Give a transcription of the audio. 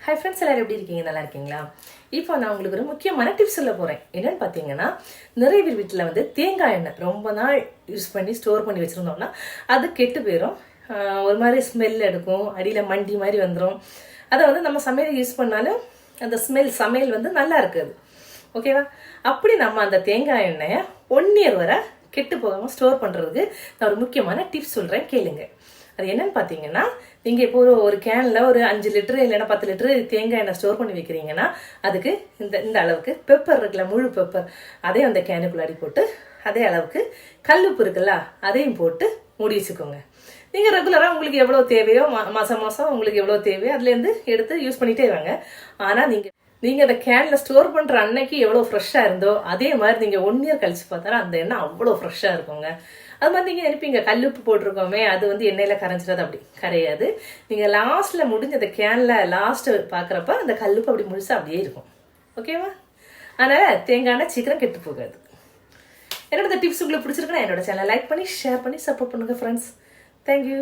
Hi friends, எல்லாரும் எப்படி இருக்கீங்க? நல்லா இருக்கீங்களா? இப்போ நான் உங்களுக்கு ஒரு முக்கியமான டிப்ஸ் சொல்ல போகிறேன். என்னன்னு பார்த்தீங்கன்னா, நிறைய பேர் வீட்டில் வந்து தேங்காய் எண்ணெய் ரொம்ப நாள் யூஸ் பண்ணி ஸ்டோர் பண்ணி வச்சுருந்தோம்னா அது கெட்டு போயிடும். ஒரு மாதிரி ஸ்மெல் எடுக்கும், அடியில் மண்டி மாதிரி வந்துடும். அதை வந்து நம்ம சமையல் யூஸ் பண்ணாலும் அந்த சமையல் வந்து நல்லா இருக்காது. ஓகேவா? அப்படி நம்ம அந்த தேங்காய் எண்ணெயை 1 year வரை கெட்டு போகாமல் ஸ்டோர் பண்ணுறதுக்கு நான் ஒரு முக்கியமான டிப்ஸ் சொல்கிறேன், கேளுங்க. அது என்னன்னு பார்த்தீங்கன்னா, நீங்கள் இப்போ ஒரு கேனில் ஒரு 5 லிட்டரு இல்லைன்னா 10 லிட்டரு தேங்காய் எண்ணெய் ஸ்டோர் பண்ணி வைக்கிறீங்கன்னா அதுக்கு இந்த அளவுக்கு பெப்பர் இருக்குல்ல, முழு பெப்பர், அதையும் அந்த கேனுக்குள்ளாடி போட்டு அதே அளவுக்கு கல்லுப்பு இருக்குல்ல, அதையும் போட்டு மூடி வச்சுக்கோங்க. நீங்கள் ரெகுலராக உங்களுக்கு எவ்வளோ தேவையோ மாதம் உங்களுக்கு எவ்வளோ தேவையோ அதுலேருந்து எடுத்து யூஸ் பண்ணிகிட்டே வாங்க. ஆனால் நீங்கள் அந்த கேனில் ஸ்டோர் பண்ணுற அன்னைக்கு எவ்வளோ ஃப்ரெஷ்ஷாக இருந்தோ அதே மாதிரி நீங்கள் 1 year கழிச்சு பார்த்தாலும் அந்த எண்ணெய் அவ்வளோ ஃப்ரெஷ்ஷாக இருக்குங்க. அது மாதிரி நீங்கள் நினைப்பீங்க, கல்லுப்பு போட்டிருக்கோமே அது வந்து எண்ணெயில் கரைஞ்சிடாது. அப்படி கரையாது. நீங்கள் லாஸ்ட்டில் முடிஞ்ச அந்த கேனில் லாஸ்ட்டு பார்க்குறப்ப அந்த கல்லுப்பு அப்படி முழுசாக அப்படியே இருக்கும். ஓகேவா? அதனால் தேங்காய் எண்ணெய் சீக்கிரம் கெட்டு போகாது. என்னோட டிப்ஸ் உங்களுக்கு பிடிச்சிருக்குன்னா என்னோட சேனலை லைக் பண்ணி ஷேர் பண்ணி சப்போர்ட் பண்ணுங்கள் ஃப்ரெண்ட்ஸ். தேங்க்யூ.